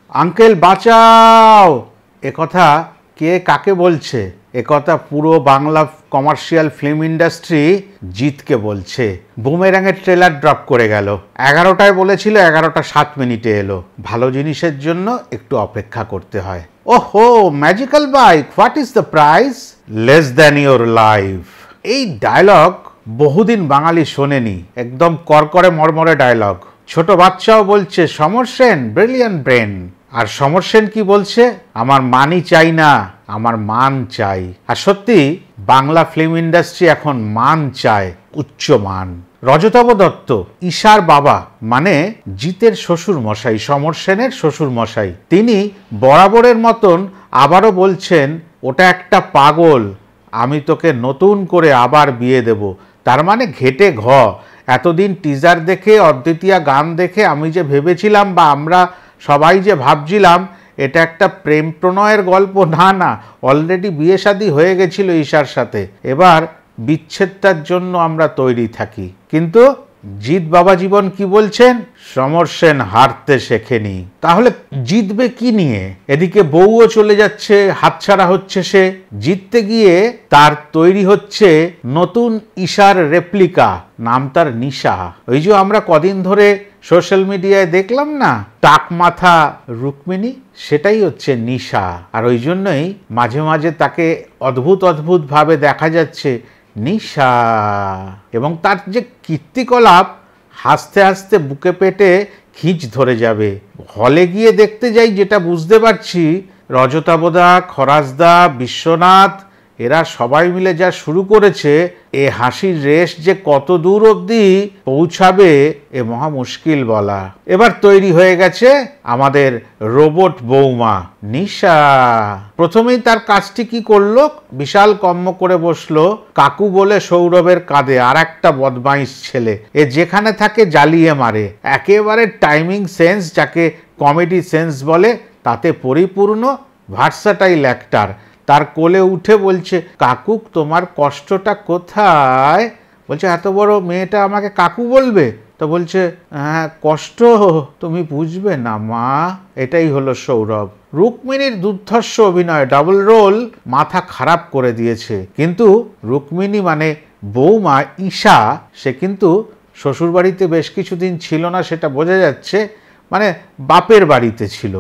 Uncle বাঁচাও, একথা কে কাকে বলছে? একথা পুরো বাংলা কমার্শিয়াল ফিল্ম ইন্ডাস্ট্রি জিতকে বলছে। বুমেরাঙের ট্রেলার ড্রপ করে গেল, 11টায় বলেছিল, 11টা 7 মিনিটে এলো। ভালো জিনিসের জন্য একটু অপেক্ষা করতে হয়। ওহো, magical bike, what is the price? Less than your life. এই ডায়লগ বহুদিন বাঙালি শোনেনি, একদম করকরে মরমরে ডায়লগ। ছোট বাচ্চাও বলছে সমর সেন ব্রিলিয়ান্ট ব্রেন। আর সমর সেন কি বলছে? আমার মানই চাই না, আমার মান চাই। আর সত্যি বাংলা ফিল্ম ইন্ডাস্ট্রি এখন মান চায়, উচ্চ মান। রজতাভ দত্ত, ঈশার বাবা, মানে জিতের শ্বশুর মশাই, সমর সেনের শ্বশুর মশাই, তিনি বরাবরের মতন আবারও বলছেন ওটা একটা পাগল, আমি তোকে নতুন করে আবার বিয়ে দেব। তার মানে ঘেটে ঘ। এতদিন টিজার দেখে, অদ্বিতীয়া গান দেখে আমি যে ভেবেছিলাম, বা আমরা সবাই যে ভাবছিলাম এটা একটা প্রেম প্রণয়ের গল্প, না না, অলরেডি বিয়ে শাদী হয়ে গেছিল ঈশার সাথে। এবার বিচ্ছেদটার জন্য আমরা তৈরি থাকি। কিন্তু জিৎ বাবা জীবন কি বলছেন? সমর সেন হারতে শেখেনি। তাহলে জিতবে কি নিয়ে? এদিকে বউও চলে যাচ্ছে, হাতছাড়া হচ্ছে সে। জিততে গিয়ে তার তৈরি হচ্ছে নতুন ঈশার রেপ্লিকা, নাম তার নিশা। ওই যে আমরা কদিন ধরে সোশ্যাল মিডিয়ায় দেখলাম না, টাক মাথা রুক্মিণী, সেটাই হচ্ছে নিশা। আর ওই জন্যই মাঝে মাঝে তাকে অদ্ভুত অদ্ভুত ভাবে দেখা যাচ্ছে নিশা। এবং তার যে কীর্তিকলাপ, হাসতে হাসতে বুকে পেটে খিঁচ ধরে যাবে। হলে গিয়ে দেখতে যাই, যেটা বুঝতে পারছি, রজতাভদা, খরাজদা, বিশ্বনাথ, এরা সবাই মিলে যা শুরু করেছে, এ হাসির রেশ যে কত দূর অবধি পৌঁছাবে এ মহা মুশকিল বলা। এবার তৈরি হয়ে গেছে আমাদের রোবট বৌমা নিশা। প্রথমেই তার কাজটি কি করলো? বিশাল কম্ম করে বসলো কাকু বলে সৌরভের কাঁধে, আর একটা বদমাইশ ছেলে। এ যেখানে থাকে জ্বালিয়ে মারে, একেবারে টাইমিং সেন্স, যাকে কমেডি সেন্স বলে, তাতে পরিপূর্ণ, ভার্সাটাইল অ্যাক্টর। তার কোলে উঠে বলছে, কাকু তোমার কষ্টটা কোথায়? বলছে, এত বড় মেয়েটা আমাকে কাকু বলবে? তো বলছে, হ্যাঁ কষ্ট তুমি বুঝবে না মা। এটাই হলো সৌরভ। রুক্মিণীর দুর্ধর্ষ অভিনয়, ডাবল রোল মাথা খারাপ করে দিয়েছে। কিন্তু রুক্মিণী মানে বৌমা ঈশা, সে কিন্তু শ্বশুরবাড়িতে বেশ কিছুদিন ছিল না, সেটা বোঝা যাচ্ছে, মানে বাপের বাড়িতে ছিল।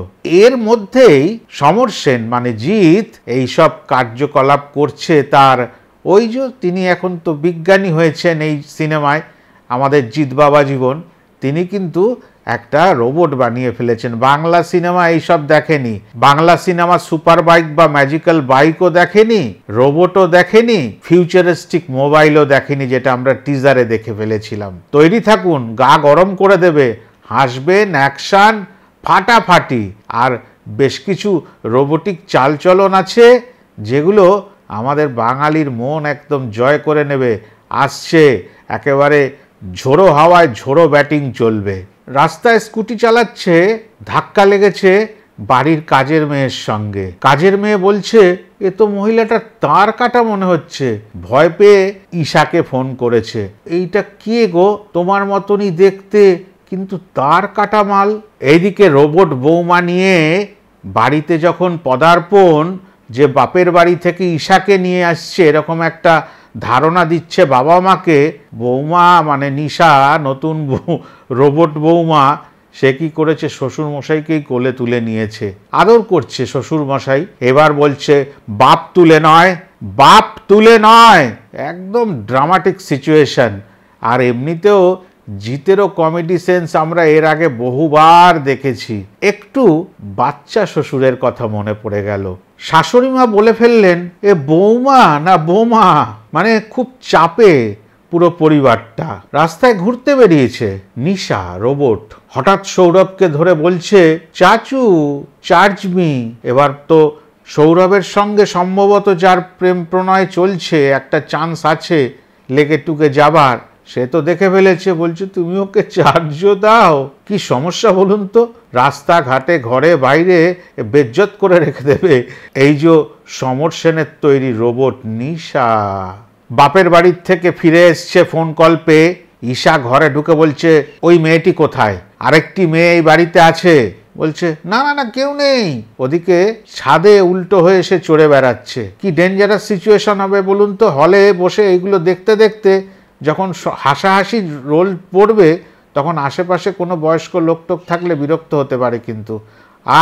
এর মধ্যেই সমর সেন মানে জিৎ এইসব কার্যকলাপ করছে তার। ওই যে তিনি এখন তো বিজ্ঞানী হয়েছেন এই সিনেমায়, আমাদের জিৎ বাবা জীবন, তিনি কিন্তু একটা রোবট বানিয়ে ফেলেছেন। বাংলা সিনেমা এইসব দেখেনি, বাংলা সিনেমা সুপার বাইক বা ম্যাজিক্যাল বাইকও দেখেনি, রোবটও দেখেনি, ফিউচারিস্টিক মোবাইলও দেখেনি, যেটা আমরা টিজারে দেখে ফেলেছিলাম। তৈরি থাকুন, গা গরম করে দেবে, হাসবেন, অ্যাকশন ফাটাফাটি। আর বেশ কিছু রোবোটিক চালচলন আছে যেগুলো আমাদের বাঙালির মন একদম জয় করে নেবে। আসছে একেবারে ঝোড়ো হাওয়ায় ঝোড়ো ব্যাটিং চলবে। রাস্তায় স্কুটি চালাচ্ছে, ধাক্কা লেগেছে বাড়ির কাজের মেয়ের সঙ্গে। কাজের মেয়ে বলছে, এ তো মহিলাটা তার কাটা মনে হচ্ছে। ভয় পেয়ে ঈশাকে ফোন করেছে, এইটা কে গো, তোমার মতনই দেখতে কিন্তু তার কাটা মাল। এইদিকে রোবট বৌমা নিয়ে বাড়িতে যখন পদার্পণ, যে বাপের বাড়ি থেকে ঈশাকে নিয়ে আসছে এরকম একটা ধারণা দিচ্ছে বাবা মাকে, বৌমা মানে নিশা, নতুন রোবট বৌমা, সে কি করেছে, শ্বশুর মশাইকেই কোলে তুলে নিয়েছে, আদর করছে শ্বশুর মশাই। এবার বলছে, বাপ তুলে নয়, বাপ তুলে নয়। একদম ড্রামাটিক সিচুয়েশন। আর এমনিতেও জিতেরও কমেডি সেন্স আমরা এর আগে বহুবার দেখেছি। একটু বাচ্চা শ্বশুরের কথা মনে পড়ে গেল। শাশুড়ি মা বলে ফেললেন, এ বৌমা না বোমা, মানে খুব চাপে পুরো পরিবারটা। রাস্তায় ঘুরতে বেরিয়েছে নিশা রোবট, হঠাৎ সৌরভকে ধরে বলছে, চাচু চার্জ মি। এবার তো সৌরভের সঙ্গে সম্ভবত যার প্রেম প্রণয় চলছে, একটা চান্স আছে লেগে টুকে যাবার, সে তো দেখে ফেলেছে। বলছে, তুমি ওকে চার্জও দাও। কি সমস্যা বলুন তো? রাস্তাঘাটে ঘরে বাইরে বেজ্জত করে রেখে দেবে এই যে সমর সেনের তৈরি রোবট নিশা। বাপের বাড়ির থেকে ফিরে এসছে ফোন কল পেয়ে। ঈশা ঘরে ঢুকে বলছে, ওই মেয়েটি কোথায়? আরেকটি মেয়ে এই বাড়িতে আছে, বলছে না না না কেউ নেই। ওদিকে ছাদে উল্টো হয়ে এসে চড়ে বেড়াচ্ছে। কি ডেঞ্জারাস সিচুয়েশন হবে বলুন তো। হলে বসে এইগুলো দেখতে দেখতে যখন হাসাহাসি রোল পড়বে তখন আশেপাশে কোনো বয়স্ক লোকটোক থাকলে বিরক্ত হতে পারে কিন্তু।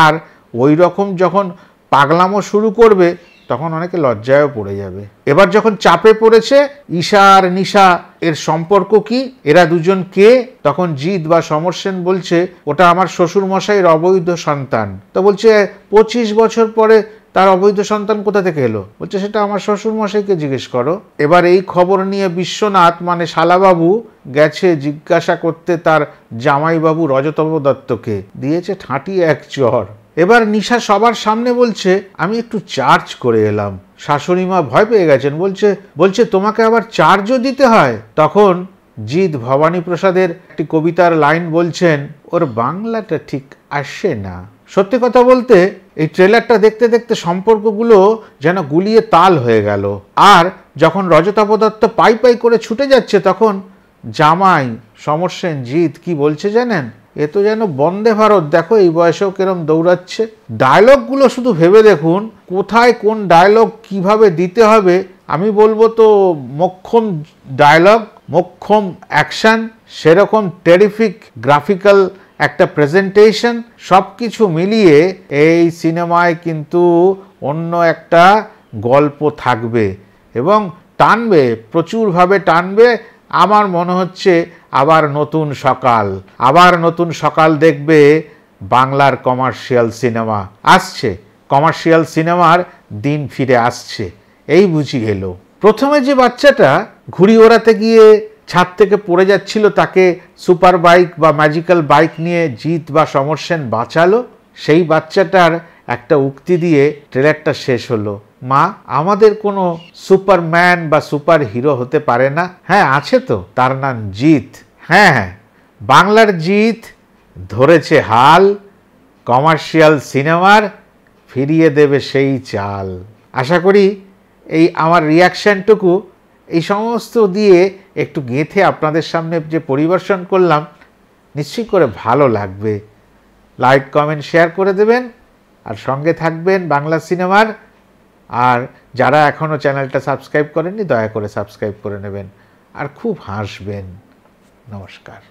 আর ওই রকম যখন পাগলামো শুরু করবে তখন অনেকে লজ্জায়ও পড়ে যাবে। এবার যখন চাপে পড়েছে ঈশা আর নিশা এর সম্পর্ক কি, এরা দুজন কে, তখন জিৎ বা সমর সেন বলছে ওটা আমার শ্বশুর মশাইয়ের অবৈধ সন্তান। তো বলছে 25 বছর পরে তার অবৈধ সন্তান কোথা থেকে এলো? বলছে সেটা আমার শ্বশুর মশাইকে জিজ্ঞেস করো। এবার এই খবর নিয়ে বিশ্বনাথ মানে শালাবাবু গেছে জিজ্ঞাসা করতে তার জামাইবাবু রজতব দত্তকে, দিয়েছে ঠাঁটি এক চর। এবার নিশা সবার সামনে বলছে আমি একটু চার্জ করে এলাম। শাশুড়ি মা ভয় পেয়ে গেছেন, বলছে তোমাকে আবার চার্জও দিতে হয়? তখন জিৎ ভবানী প্রসাদের একটি কবিতার লাইন বলছেন, ওর বাংলাটা ঠিক আসে না। সত্যি কথা বলতে এই ট্রেলারটা দেখতে দেখতে সম্পর্কগুলো যেন গুলিয়ে তাল হয়ে গেল। আর যখন রজতাভ দত্ত পাই পাই করে ছুটে যাচ্ছে তখন জামাই সমর সেন জিৎ কি বলছে জানেন? এ তো যেন বন্দে ভারত, দেখো এই বয়সেও কেরম দৌড়াচ্ছে। ডায়লগগুলো শুধু ভেবে দেখুন, কোথায় কোন ডায়লগ কিভাবে দিতে হবে। আমি বলবো তো মোক্ষম ডায়লগ, মোক্ষম অ্যাকশন, সেরকম টেরিফিক গ্রাফিক্যাল একটা প্রেজেন্টেশন, সব কিছু মিলিয়ে এই সিনেমায় কিন্তু অন্য একটা গল্প থাকবে এবং টানবে, প্রচুরভাবে টানবে। আমার মনে হচ্ছে আবার নতুন সকাল দেখবে বাংলার কমার্শিয়াল সিনেমা আসছে, কমার্শিয়াল সিনেমার দিন ফিরে আসছে, এই বুঝি গেল। প্রথমে যে বাচ্চাটা ঘুড়ি ওড়াতে গিয়ে ছাদ থেকে পড়ে যাচ্ছিল তাকে সুপার বাইক বা ম্যাজিক্যাল বাইক নিয়ে জিৎ বা সমর সেন বাঁচালো, সেই বাচ্চাটার একটা উক্তি দিয়ে ট্রেলারটা শেষ হলো। মা, আমাদের কোনো সুপারম্যান বা সুপার হিরো হতে পারে না? হ্যাঁ আছে তো, তার নাম জিৎ। হ্যাঁ, বাংলার জিৎ ধরেছে হাল, কমার্শিয়াল সিনেমার ফিরিয়ে দেবে সেই চাল। আশা করি এই আমার রিয়াকশানটুকু এই সমস্ত দিয়ে একটু গেঁথে আপনাদের সামনে যে পরিবেশন করলাম নিশ্চয়ই করে ভালো লাগবে। লাইক কমেন্ট শেয়ার করে দেবেন আর সঙ্গে থাকবেন বাংলা সিনেমার। আর যারা এখনও চ্যানেলটা সাবস্ক্রাইব করেননি দয়া করে সাবস্ক্রাইব করে নেবেন আর খুব হাসবেন। নমস্কার।